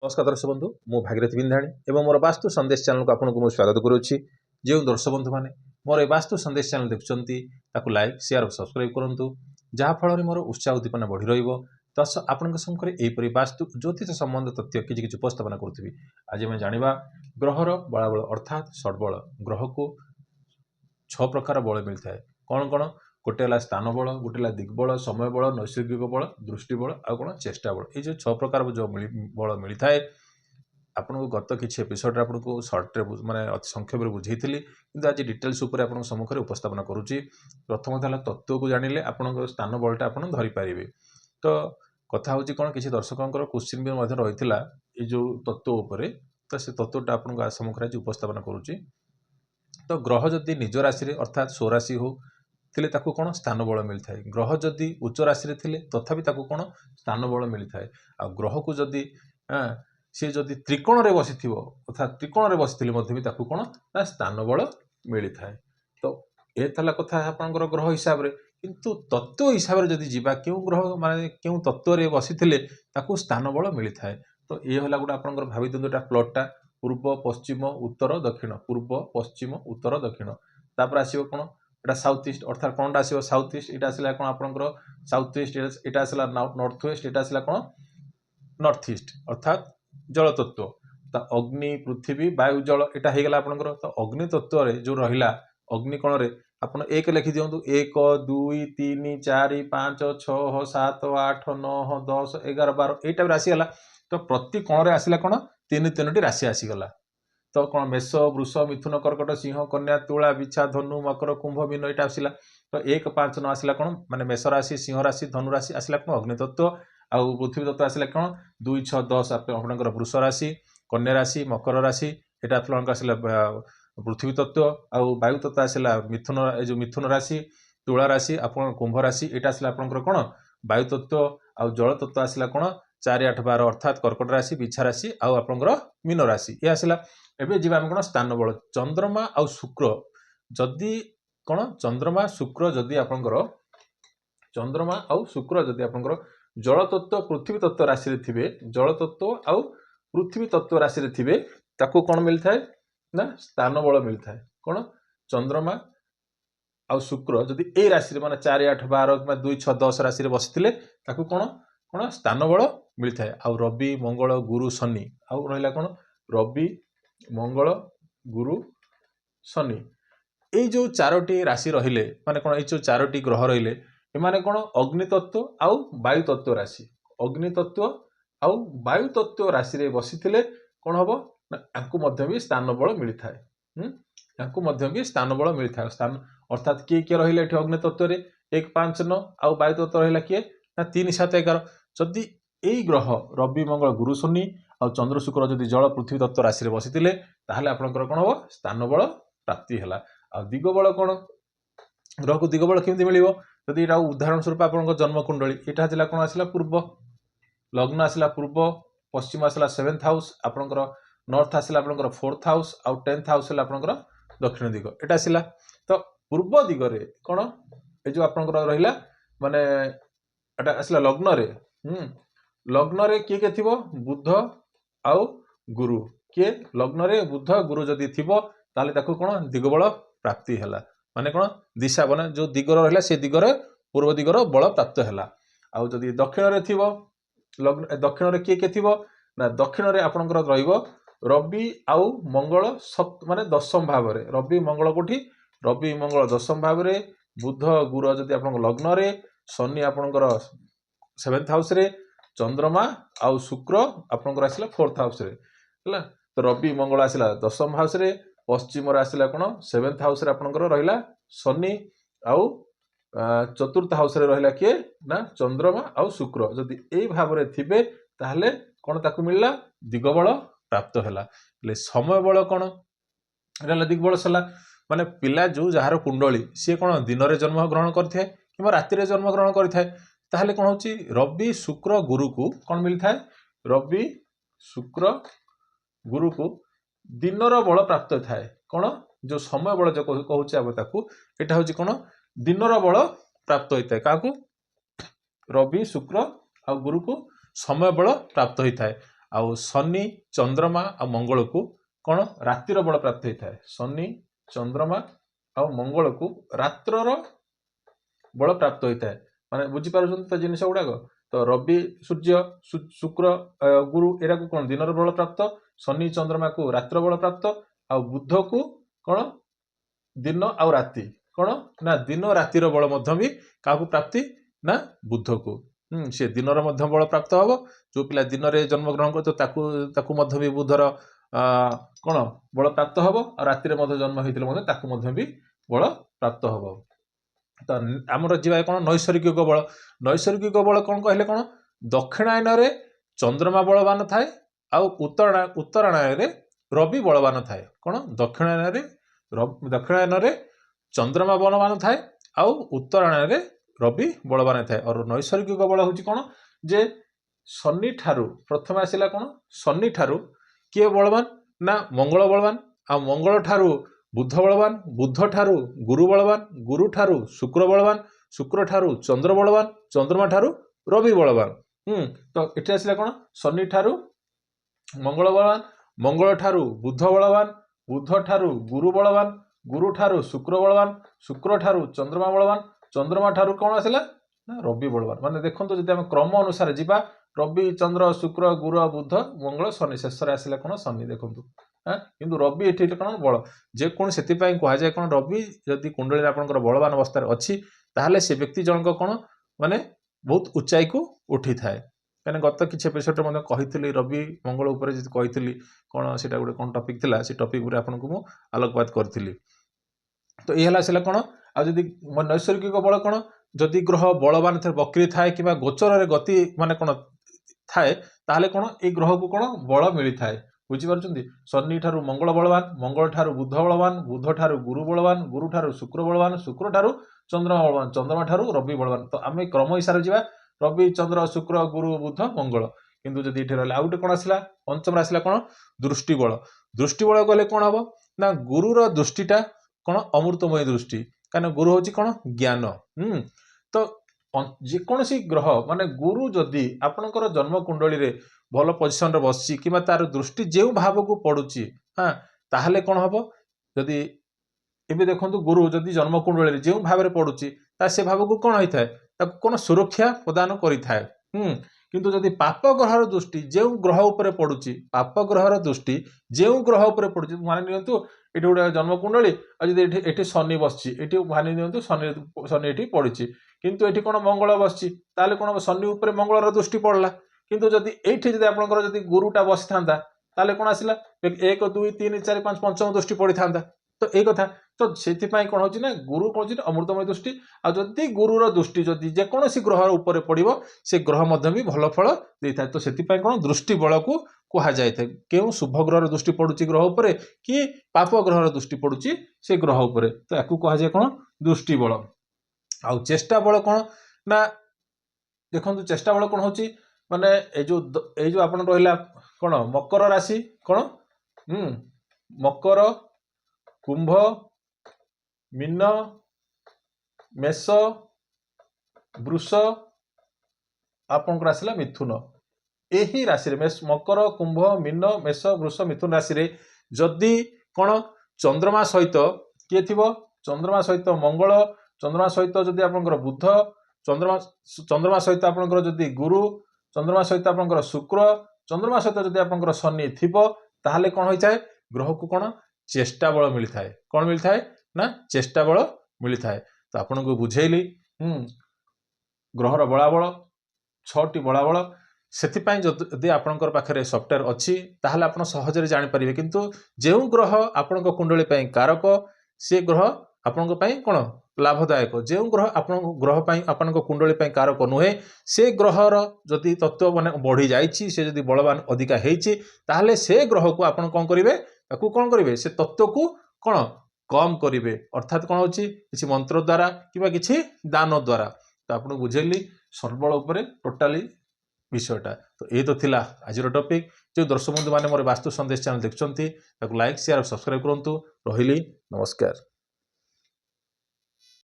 नमस्कार दर्शक बंधु मु भागीरथी बिंधाणी एवं मोर वास्तु संदेश चैनल को आपको मु स्वागत करुच्ची। जो दर्शक बंधु मैंने मोर ए वास्तु संदेश चैनल देखुं लाइक शेयर और सब्सक्राइब करूँ जहाँफल मोर उत्साह उद्दीपना बढ़ी रस आपण यहीपरि वास्तु ज्योतिष संबंध तथ्य किसी उपस्थापना करुँगी। आज आम जाना ग्रहर बलाबल अर्थात षड्बल ग्रह को 6 प्रकार बल मिलता है। कौन कौन गोटे है स्थान बल, गोटे है दिग्बल, समय बल, नैसर्गिक बल, दृष्टि बल आ कौन चेष्टा बल। ये जो 6 प्रकार जो बल मिलता है आपको गत किसी एपिसोड आपको सर्टे माने अति संक्षेप में बुझे कि आज डिटेल्स उपर सम्मुखें उपस्थापन करुच्ची। प्रथम है तत्व को जानिले आपण स्थान बलटा आप धरीपारे। तो कथा हूँ कौन किसी दर्शकों क्वेश्चन भी रही है जो तत्व उपर, तो से तत्वटा आपको सम्मुखें आज उपस्थापन करुच्ची। तो ग्रह जदि निज राशि अर्थात स्वराशि हो थिले ताकू कौन स्थान बल मिलता है। ग्रह जदि उच्च राशि थिले तथापि ताकू कौन स्थान बल मिलता है। आ ग्रह को जदि सी जदि त्रिकोण रे बसी अर्थात त्रिकोण रे बसी भी ताकू कौन ना स्थान बल मिलता है। तो ये थला कथा आपनकर ग्रह हिसाब रे, किंतु तत्व हिसाब रे जदि जीवा क्यों ग्रह माने क्यों तत्व रे बसी ताकू स्थान बल मिलता है। तो ये होला गोटे आपनकर भाबी दिंदुटा प्लॉटटा पूर्व पश्चिम उत्तर दक्षिण, पूर्व पश्चिम उत्तर दक्षिण। तापर आसीबो कोन एटा साउथ ईस्ट अर्थात कोनटा आसीबो साउथ ईस्ट, एटा आसीला कोन आपनकर साउथ ईस्ट, एटा आसीला नॉर्थ वेस्ट, एटा आसीला कोन नॉर्थ ईस्ट अर्थात जल तत्व। तो अग्नि पृथ्वी वायु जल एटा हे गेला आपनकर। तो अग्नि तत्व रे जो रहिला अग्नि कोण रे आपण एक लिखि दियंतु 1 2 3 4 5 6 7 8 9 10 11 12 एटा राशि गला। तो प्रति कोण रे आसीला कोन 3 राशि आसी गला। तो कौन मेष वृष मिथुन कर्कट सिंह कन्या तुला बिछा धनु मकर कुंभ मीन यहाँ आसला। तो 1 5 9 आसला कौन माने मेष राशि सिंह राशि धनु राशि आसला कौन अग्नि तत्व। आउ पृथ्वी तत्व आसला कौन 2 6 10 आपनकर वृष राशि कन्या राशि मकर राशि एटा आपनकर आसला पृथ्वी तत्व। आउ वायु तत्व आसला मिथुन जो मिथुन राशि तुला राशि आपन कुंभ राशि एटा आसला आपनकर कौन वायु तत्व। आउ जल तत्व आसला कौन 4 8 12 अर्थात कर्कट राशि बिछा राशि आउ आपनकर मीन राशि ये आसला। एबे जीवा हम कौन स्थान बल चंद्रमा आउ शुक्र जदि कौन चंद्रमा शुक्र जदि आपनकर चंद्रमा आउ शुक्र जदि आपनकर जल तत्व पृथ्वी तत्व राशि रे थिबे, जल तत्व आउ पृथ्वी तत्व राशि रे थिबे ताकू कौन मिलता है ना स्थान बल मिलता है। कौन चंद्रमा आउ शुक्र जदि ए राशि रे माने 4 8 12 2 6 10 राशि रे बसिथिले ताकू कौन कौन स्थान बल मिलता है। आउ रवि मंगल गुरु शनि आउ रहिला कौन रवि मंगल गुरु शनि ये जो 4टी राशि रहिले माने कौन ये जो 4टी ग्रह रहिले एमाने कौन अग्नि तत्व आउ वायु तत्व राशि। अग्नि तत्व आउ वायु तत्व राशि रे बसिथिले कौन हबो ना आंकु मध्य भी स्थान बल मिलता है। आंकु मध्य भी स्थान बल मिलता है। स्थान अर्थात किए रहिले एठी अग्नि तत्व रे 1 5 9 आउ वायु तत्व रहिला किए ना 3 7 11। जदि एई ग्रह रवि मंगल गुरु शनि आ चंद्र शुक्र जदि जल पृथ्वी तत्व राशि बसिथिले ताहले आपनकर कोन हो स्थान बल प्राप्ति हैला। आ दिग बल कोन ग्रह को दिग बल केमति मिलिबो जदि एटा उदाहरण स्वरूप आपनकर जन्म कुंडली एटा हजिला कोन आसिला पूर्व, लग्न आसिला पूर्व, पश्चिम आसिला 7th हाउस, आपनकर नॉर्थ आसिला आपनकर 4th हाउस आ 10th हाउस हैला आपनकर दक्षिण दिग एटा आसिला। तो पूर्व दिग रे कोन ए जो आपनकर रहिला माने एटा आसिला लग्न रे लग्न रे किए के थिबो बुध आउ गुरु किए लग्न रे बुध गुरु जदि थिबो ताले ताकू कोन दिगबल प्राप्ति हैला। माने कोन दिशा बने जो दिगर रहला से दिगरे पूर्व दिगर बल प्राप्त हैला। आउ जदि दक्षिण रे थिबो लग्न दक्षिण रे किए के थिबो ना दक्षिण रे आपनकर रहइबो रवि आउ मंगल माने दशम भाव रे रवि मंगल कोठी रवि मंगल दशम भाव रे बुध गुरु जदि आपनकर लग्न रे शनि आपनकर 7th हाउस रे चंद्रमा आउ शुक्र आपनकर आसिला 4th हाउस रे हैला। तो रवि मंगल आसिला दशम हाउस रे पश्चिम रे आसिला कोन 7th हाउस रे आपनकर रहिला शनि आउ 4th हाउस रे रहिला के ना चंद्रमा आउ शुक्र जदि एई भाव रे थिबे ताहले कोन ताकू मिलला दिगबल प्राप्त हैला। ले समय बल कोन एला दिगबल सला माने पिला जो जहार कुंडली सी कोन दिन रे जन्म ग्रहण करथे किबा राति रे जन्म ग्रहण करथे ताहले कोन होची रवि शुक्र गुरु को कोन मिलता है रवि शुक्र गुरु को दिनर बल प्राप्त थाए। कोन जो समय बल जो कहूचे अब ताकू एटा होची कोन दिनर बल प्राप्त होइता है काकू रवि शुक्र आ गुरु को समय बल प्राप्त होइता है। आउ शनि चंद्रमा आ मंगल को कौन रातिर बल प्राप्त होता है शनि चंद्रमा आ मंगल को रात्रर बल प्राप्त होता है माने बुझी पारुछन तो जिनिस गुड़ाक तो रवि सूर्य शुक्र गुरु एरा को कौन दिन बल प्राप्त शनि चंद्रमा को रात्र बल प्राप्त आ बुध को कौन दिन आ राति कौन ना दिन रातिर बल भी क्या प्राप्ति ना बुध को सी दिन बल प्राप्त हम जो पिला दिन में जन्म ग्रहण कर तो भी बुधर कौन बल प्राप्त हम और राति जन्म होते भी बल प्राप्त हम तो आमर जी कौन नैसर्गिक बल कौन कहले कौन दक्षिणायन रे चंद्रमा बलवान थाए आउ उत्तरायण रे रवि बलवान थाए कौन दक्षिणायन रे चंद्रमा बलवान थाए आउ उत्तरायण रे रवि बलवान थाए और नैसर्गिक बल हूँ कौन जे शनि ठारू प्रथम आसला कौन शनि ठारू किए बलवान ना मंगल बलवान आ मंगल ठारू बुध बलवान बुध ठारू गुरु बलवान गुरु ठारू शुक्र बलवान शुक्र ठारू चंद्र बलवान चंद्रमा ठारू रवि बलवान तो ये आसला कौन शनि ठारू मंगल बलवान मंगल ठारू बुध बलवान बुध ठारू गुरु बलवान गुरु ठारू शुक्र बलवान शुक्र ठारू चंद्रमा बलवान चंद्रमा ठारू कौन आसला ना रवि बलवान माने देखो जब आम क्रम अनुसार जीवा रवि चंद्र शुक्र गुरु बुध मंगल शनि शेष आसला कौन शनि देखो हाँ किंतु रवि ये कौन बल जेको से कहुए कौन रवि जदि कुंडली आपंकर बलवान अवस्था अच्छी ताहले से व्यक्ति जनक कौन माने बहुत ऊंचाई को उठी थाए कहीं गत किसी एपिसोड में कही रवि मंगल उपर कही कौन से गोटे कौन टपिक थिला से टपिक आपको आलोकपात करी तो ये आसला कौन आदि नैसर्गिक बल कौन जदि ग्रह बलवान बक्री थाए कि गोचर गति माने कौन थाए ताहले कौन ये ग्रह को कौन बल मिली थाए बुझीपार शनि ठारू मंगल बलवान मंगल ठारू बुध बलवान बुध ठारू गुरु बलवान गुरु ठारू शुक्र बलवान शुक्र ठारू चंद्रमा बलवान चंद्रमा ठारू रवि बलवान तो आम क्रम हिसाब से रवि चंद्र शुक्र गुरु बुध मंगल किंतु जदि ये रहा आउ कौन आसला पंचम आसला कौन दृष्टि बल कहले कौन हम ना गुरुर दृष्टिटा कौन अमृतमय दृष्टि कहीं गुरु हूँ कौन ज्ञान तो जेकोसी ग्रह माने गुरु जदि आपणकर जन्म कुंडली रे भल पोजिशन रे बसची कि तार दृष्टि जो भाव को पड़ुची हाँ ताहले कौन हम जदि एबे देखंतु गुरु जदि जन्म कुंडली रे जो भाव रे पड़ुची ता से भाव को कौन होता है कौन सुरक्षा प्रदान करिथाए किंतु जदि पाप ग्रहर दृष्टि जो ग्रह उपर पड़ुची पाप ग्रहर दृष्टि जो ग्रह उपर पड़ुची मान नियंतु ये गोटे जन्म कुंडली ये शनि बसची ये मानि नियंतु शनि ये पड़ी किंतु ये कौन मंगल बसची ताले कौन शनि उपर मंगलर दृष्टि पड़ला किंतु जदि एठी जदि आपनकर जदि गुरुटा बसी थांता ताले कौन आसला 1 2 3 4 5 पंचम दृष्टि पड़ी थांता तो ये कथा तो से कौन हो ना गुरु कौन अमृतमय दृष्टि आ जदि गुरुर दृष्टि जदि जेकोसी ग्रह उपर पड़ो से ग्रह भी भल फल देता है तो से कौन दृष्टि बल को कह जाए क्यों शुभ ग्रह दृष्टि पड़ुची ग्रह उपर कि पाप ग्रह दृष्टि पड़ुची से ग्रह उपर तो या कह जाए कौन दृष्टि बल आ चेष्टा बल कौन ना देखो चेष्टा बल कौन हो माने जो आप रहा कौन मकर राशि कौन मकर कुंभ मीन मेष वृष आपंकर आसला मिथुन यही राशि मकर कुंभ मीन मेष वृष मिथुन राशि रे जदि कौन चंद्रमा सहित किए थी चंद्रमा सहित मंगल चंद्रमा सहित जदि आपंकर बुध चंद्रमा सहित आपंकर जदि गुरु चंद्रमा सहित आपंकर शुक्र चंद्रमा सहित जदि आपंकर शनि थिबो ताहले कौन होता है ग्रह को कौन चेष्टा बल मिलता है कौन मिलता है ना चेष्टा बल मिलता है तो आपन को बुझेली ग्रहर बलाबल 6टी बलाबल से जदि आपणकर पाखे सफ्टवेयर अच्छी ताहले आप सहजरे जानीपर किंतु जो ग्रह आपण कुंडली कारक से ग्रह आपण कौन लाभदायक जो ग्रह आप ग्रह आपण कुंडली कारक नुहे से ग्रहर जदि तत्व मान बढ़ी जाइए से जदि बलवान अधिका होती ताहले से ग्रह को आप कौन करेंगे कौन करेंगे से तत्व को कौन कम करेंगे अर्थात कौन होची मंत्र द्वारा कि किसी दान द्वारा तो आपको बुझेली सर्बल उपर टोटाली विषयटा तो ये तो थिला आज टॉपिक जो दर्शक बंधु मैंने मोर वास्तु संदेश चैनल देखते लाइक शेयर और सब्सक्राइब करूँ रही नमस्कार।